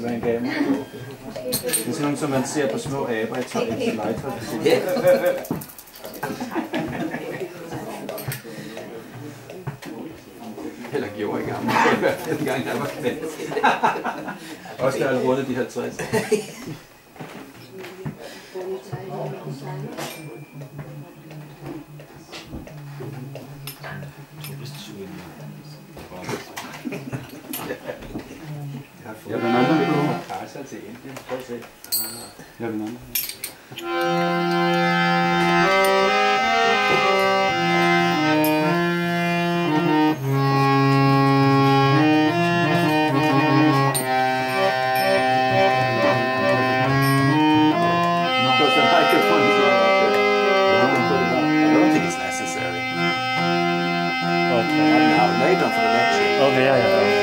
Det var en gammel bog. Det er sådan nogle, som man ser på små aber i legetøj. Eller gjorde i gamle. Den gang der var knæt. Også der er rundet de 50. Jeg vil andre på. Kejser til Indien. Prøv at se. Jeg vil andre. Okay, ja, ja.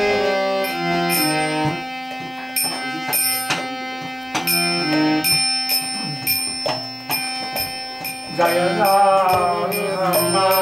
Hare Rama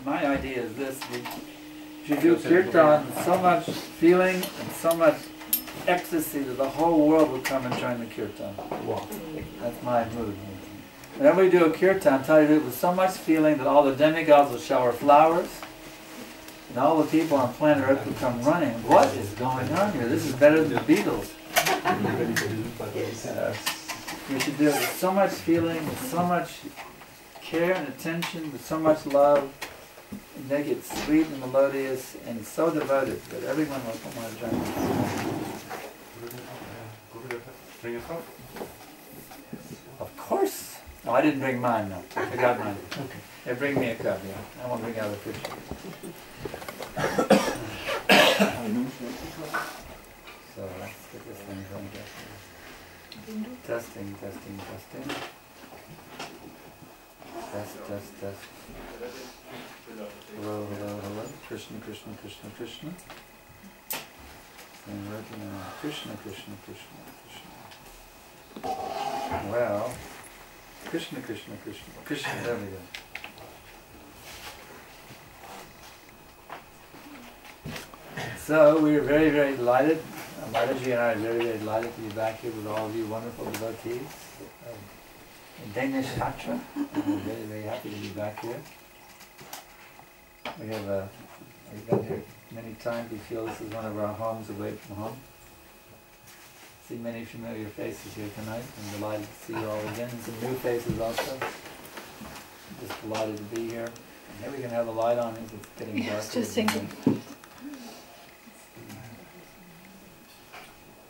My idea is this: if you do kirtan, so much feeling and so much ecstasy that the whole world will come and join the kirtan. That's my mood. Whenever we do a kirtan, try to do it with so much feeling that all the demigods will shower flowers, and all the people on planet Earth will come running. What is going on here? This is better than the Beatles. We should do it with so much feeling, with so much care and attention, with so much love, and make it sweet and melodious and so devoted that everyone will come on and join us. Bring a cup? Of course. No, I didn't bring mine, no. I forgot mine. Okay. They bring me a cup, yeah. I won't bring out a picture. So let's get this thing going. Testing, testing, testing. Test, test, test. Hello, hello, hello. Krishna, Krishna, Krishna, Krishna. And working on Krishna, Krishna, Krishna, Krishna. Well, Krishna, Krishna, Krishna, Krishna, there we go. So we're very, very delighted. Mataji and I are very, very delighted to be back here with all of you wonderful devotees in Danish Patra. We're very, very happy to be back here. We've been here many times. We feel this is one of our homes away from home. See many familiar faces here tonight. I'm delighted to see you all again. And some new faces also. Just delighted to be here. Maybe we can have the light on as it's getting dark. Yes, just thinking.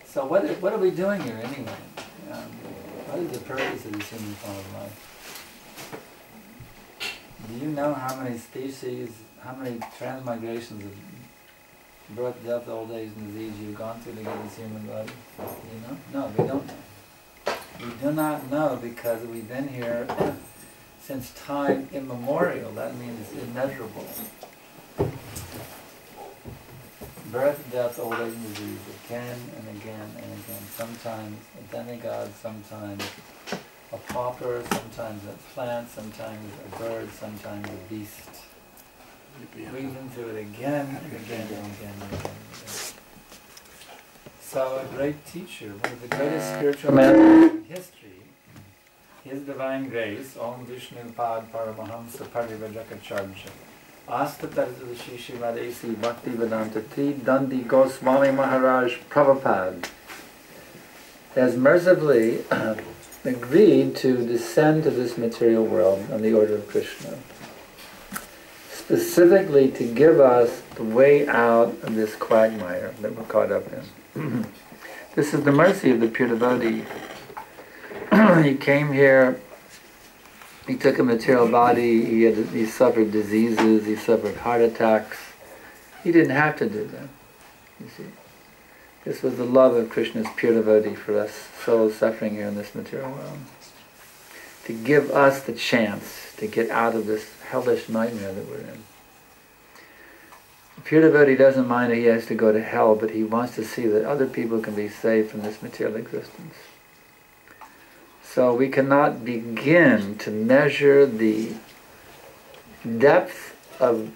So what are we doing here anyway? What is the purpose of this human form of life? Do you know how many species, how many transmigrations of birth, death, old age, and disease you've gone through to get this human body? Do you know? No, we don't know. We do not know because we've been here since time immemorial. That means immeasurable. Birth, death, old age, and disease, again and again and again. Sometimes a demigod, sometimes a pauper, sometimes a plant, sometimes a bird, sometimes a beast. We've been through it again and again and again and again. So a great teacher, one of the greatest spiritual masters in history, His Divine Grace, Om Vishnu Pad Paramahamsa Parivajakacharya, Astatarza Shishimad A.C. Bhaktivedanta T. Dandi Goswami Maharaj Prabhupada has mercifully agreed to descend to this material world on the order of Krishna, specifically to give us the way out of this quagmire that we're caught up in. This is the mercy of the pure devotee. He came here. He took a material body, he suffered diseases, he suffered heart attacks. He didn't have to do that, you see. This was the love of Krishna's pure devotee for us souls suffering here in this material world. To give us the chance to get out of this hellish nightmare that we're in. The pure devotee doesn't mind that he has to go to hell, but he wants to see that other people can be saved from this material existence. So we cannot begin to measure the depth of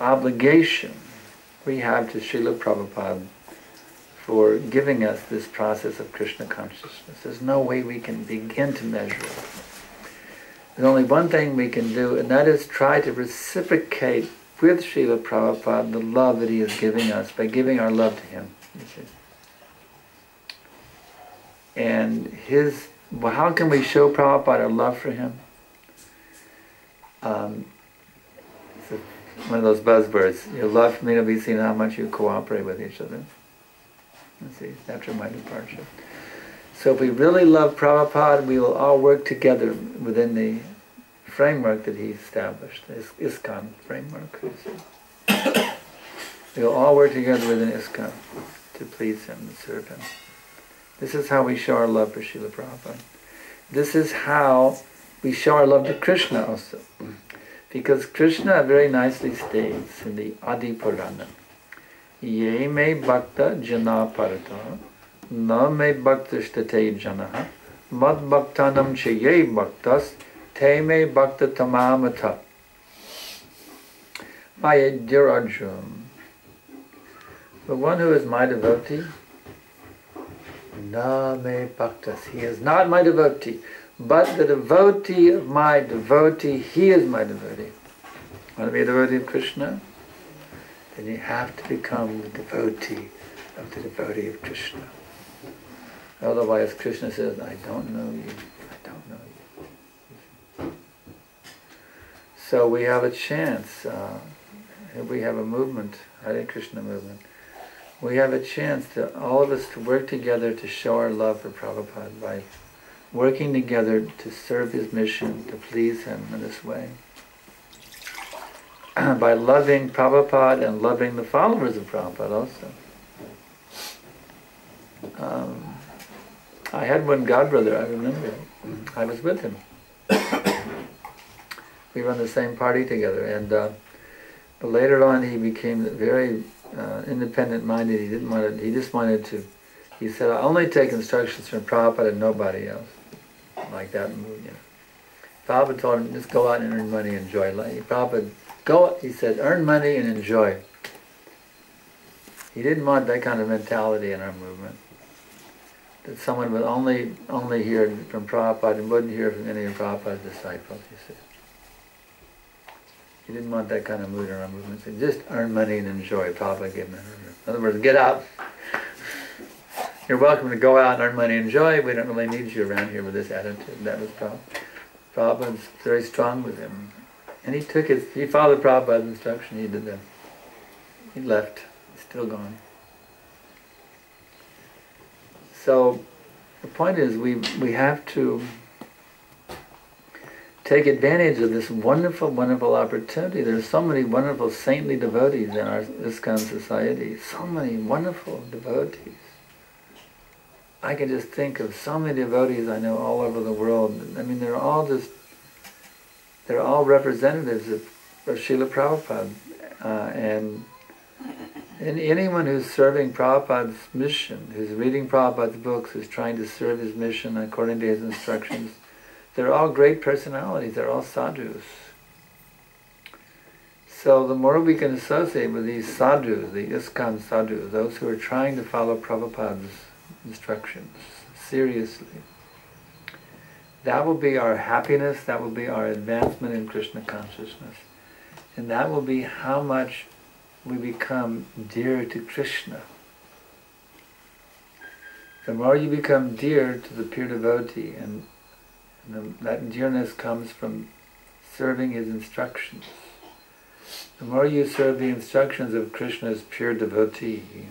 obligation we have to Srila Prabhupada for giving us this process of Krishna consciousness. There's no way we can begin to measure it. There's only one thing we can do, and that is try to reciprocate with Srila Prabhupada the love that he is giving us by giving our love to him. You see. And well, how can we show Prabhupada our love for him? One of those buzzwords, your love for me will be seen how much you cooperate with each other. Let's see, after my departure. So if we really love Prabhupada, we will all work together within the framework that he established, this ISKCON framework. We will all work together within ISKCON to please him and serve him. This is how we show our love for Srila Prabhupada. This is how we show our love to Krishna also. Because Krishna very nicely states in the Adi Purana, Ye me bhakta jana parata, na me bhakta shtate janaha, mad bhaktanam che ye bhaktas, te me bhakta tamamata. My dear Arjuna, the one who is my devotee, na me bhaktas, he is not my devotee, but the devotee of my devotee, he is my devotee. Want to be a devotee of Krishna? Then you have to become the devotee of Krishna. Otherwise Krishna says, I don't know you, I don't know you. So we have a chance, we have a movement, Hare Krishna movement. We have a chance to, all of us, to work together to show our love for Prabhupada by working together to serve his mission, to please him in this way. By loving Prabhupada and loving the followers of Prabhupada also. I had one godbrother, I remember. I was with him. We were on the same party together, and but later on he became very independent-minded. He didn't want to. He just wanted to. He said, "I only take instructions from Prabhupada and nobody else." Like that mood, you know. Prabhupada told him, "Just go out and earn money and enjoy life." Prabhupada, he said, "Earn money and enjoy." He didn't want that kind of mentality in our movement. That someone would only hear from Prabhupada and wouldn't hear from any of Prabhupada's disciples, you see. He didn't want that kind of mood in our movement. He said, just earn money and enjoy. Prabhupada gave him an order. In other words, get out. You're welcome to go out and earn money and enjoy. We don't really need you around here with this attitude. That was Prabhupada. Prabhupada's very strong with him. And he followed Prabhupada's instruction. He did that. He left. He's still gone. So the point is we have to take advantage of this wonderful, wonderful opportunity. There are so many wonderful saintly devotees in our ISKCON society. So many wonderful devotees. I can just think of so many devotees I know all over the world. I mean, they're all representatives of Srila Prabhupada. And anyone who's serving Prabhupada's mission, who's reading Prabhupada's books, who's trying to serve his mission according to his instructions, they're all great personalities. They're all sadhus. So the more we can associate with these sadhus, the ISKCON sadhus, those who are trying to follow Prabhupada's instructions seriously, that will be our happiness, that will be our advancement in Krishna consciousness. And that will be how much we become dear to Krishna. The more you become dear to the pure devotee, and that dearness comes from serving his instructions. The more you serve the instructions of Krishna's pure devotee,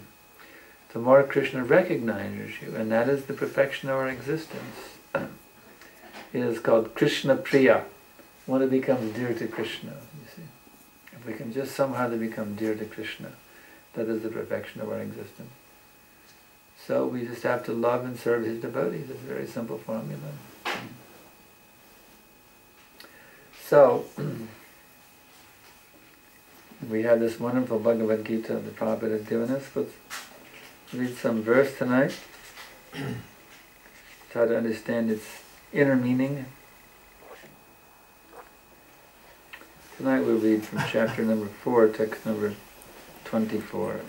the more Krishna recognizes you, and that is the perfection of our existence. It is called Krishna Priya, one who becomes dear to Krishna, you see. If we can just somehow become dear to Krishna, that is the perfection of our existence. So we just have to love and serve his devotees. It's a very simple formula. So, we have this wonderful Bhagavad Gita that Prabhupada has given us. Let's read some verse tonight. Try to understand its inner meaning. Tonight we'll read from chapter number 4, text number 24.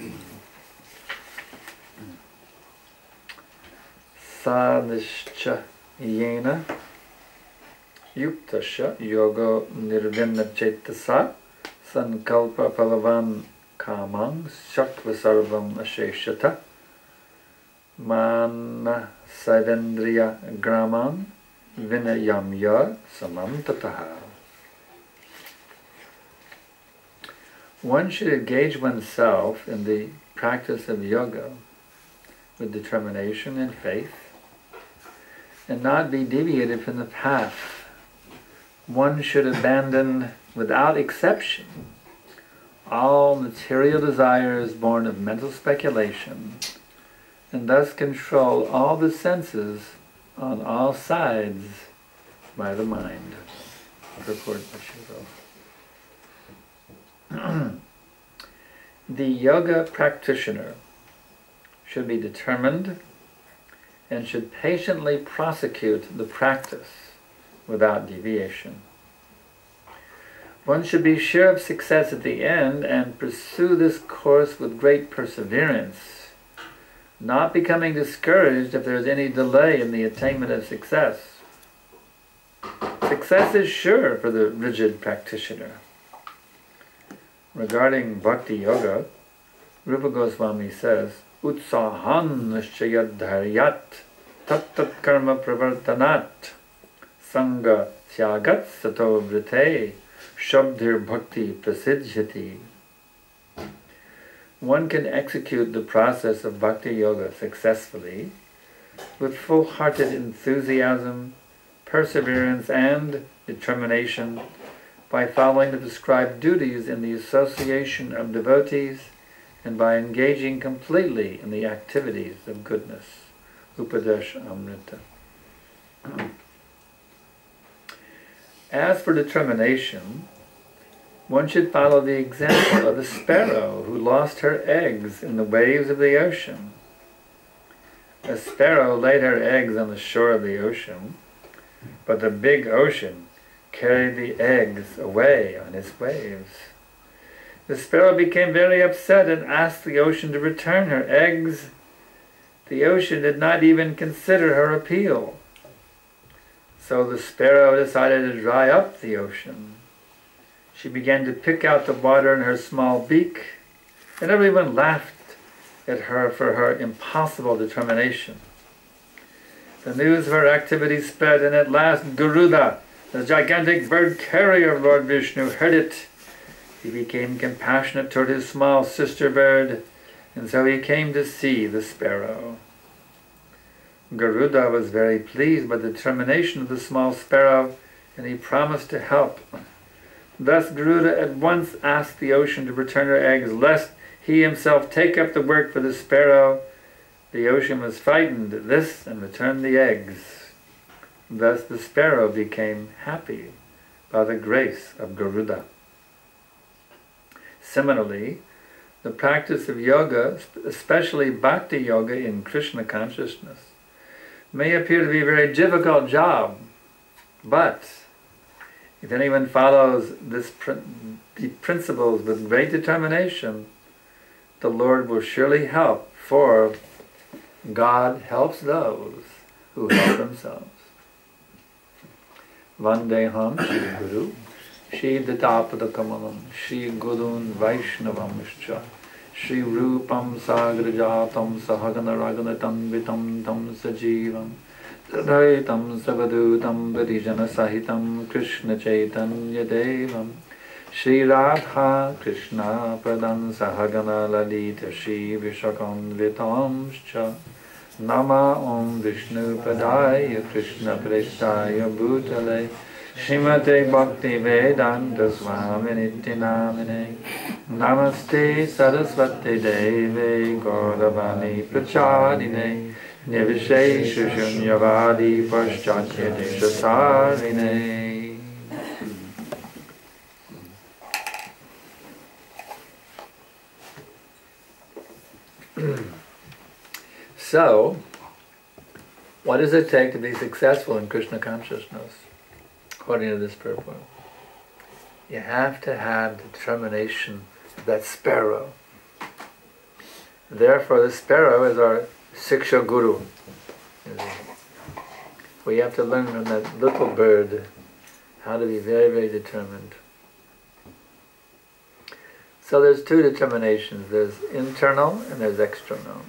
Sadhischa yena yuktasya yoga nirvinna cetasa sankalpa palavan kamang shakva sarvam asheshata Mana Saivendriya Graman Vinayamya Samam Tataha. One should engage oneself in the practice of yoga with determination and faith, and not be deviated from the path. One should abandon, without exception, all material desires born of mental speculation, and thus control all the senses on all sides by the mind. Purport by Shiro. The yoga practitioner should be determined and should patiently prosecute the practice without deviation. One should be sure of success at the end and pursue this course with great perseverance, not becoming discouraged if there is any delay in the attainment of success. Success is sure for the rigid practitioner. Regarding Bhakti Yoga, Rupa Goswami says, Utsahan nishayadharyat tat karma pravartanat sangha tyagat sato vrite shabdhir bhakti prasidhyati. One can execute the process of Bhakti Yoga successfully with full-hearted enthusiasm, perseverance, and determination by following the prescribed duties in the association of devotees and by engaging completely in the activities of goodness. Upadesh Amrita. As for determination, one should follow the example of the sparrow who lost her eggs in the waves of the ocean. A sparrow laid her eggs on the shore of the ocean, but the big ocean carried the eggs away on its waves. The sparrow became very upset and asked the ocean to return her eggs. The ocean did not even consider her appeal. So the sparrow decided to dry up the ocean. She began to pick out the water in her small beak, and everyone laughed at her for her impossible determination. The news of her activity spread, and at last Garuda, the gigantic bird carrier of Lord Vishnu, heard it. He became compassionate toward his small sister bird, and so he came to see the sparrow. Garuda was very pleased by the determination of the small sparrow, and he promised to help. Thus Garuda at once asked the ocean to return her eggs, lest he himself take up the work for the sparrow. The ocean was frightened at this and returned the eggs. Thus the sparrow became happy by the grace of Garuda. Similarly, the practice of yoga, especially Bhakti Yoga in Krishna consciousness, may appear to be a very difficult job, but if anyone follows the principles with great determination, the Lord will surely help, for God helps those who help themselves. Vandeham Shri Guru, Shri Ditapada Kamalam, Shri Gurun Vaishnavamscha, Shri Rupam Sagrajatam Sahagana Raganatam Vitam Tam Sajivam, Tadaitam Savadutam Varijana Sahitam Krishna Chaitanya Devam, Shri Radha Krishna Pradan Sahagana Lalita Shri Vishakam Vitamscha, Nama Om Vishnu Padaya Krishna Prestaya Bhutale Shrimate Bhakti Vedanta Swami Nityanamine Namaste Saraswati Deve Gauravani Prachadine Nivishesha Shunyavadi Paschatya Deshatarine. So, what does it take to be successful in Krishna consciousness, according to this purport? You have to have determination of that sparrow. Therefore, the sparrow is our Siksha Guru. We have to learn from that little bird how to be very, very determined. So there's two determinations. There's internal and there's external.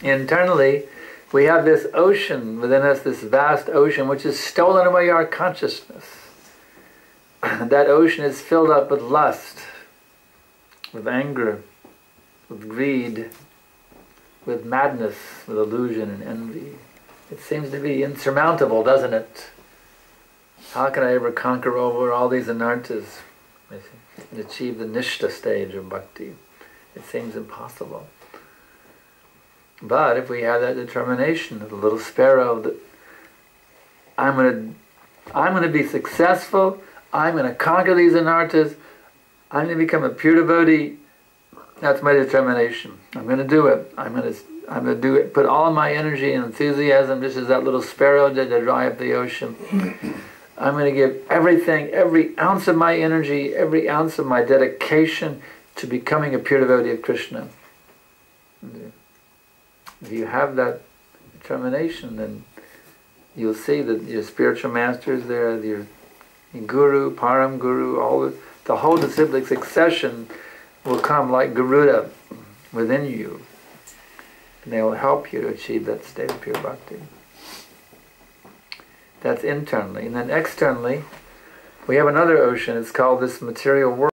Internally, we have this ocean within us, this vast ocean, which has stolen away our consciousness. That ocean is filled up with lust, with anger, with greed, with madness, with illusion and envy. It seems to be insurmountable, doesn't it? How can I ever conquer over all these anarthas and achieve the nishta stage of bhakti? It seems impossible. But if we have that determination of the little sparrow, that I'm going to be successful, I'm going to conquer these anarthas, I'm going to become a pure devotee, that's my determination. I'm going to do it. I'm going to do it. Put all my energy and enthusiasm, just as that little sparrow did to dry up the ocean. I'm going to give everything, every ounce of my energy, every ounce of my dedication to becoming a pure devotee of Krishna. If you have that determination, then you'll see that your spiritual masters there, your guru, param guru, the whole disciplic succession will come like Garuda within you. And they will help you to achieve that state of pure bhakti. That's internally. And then externally, we have another ocean. It's called this material world.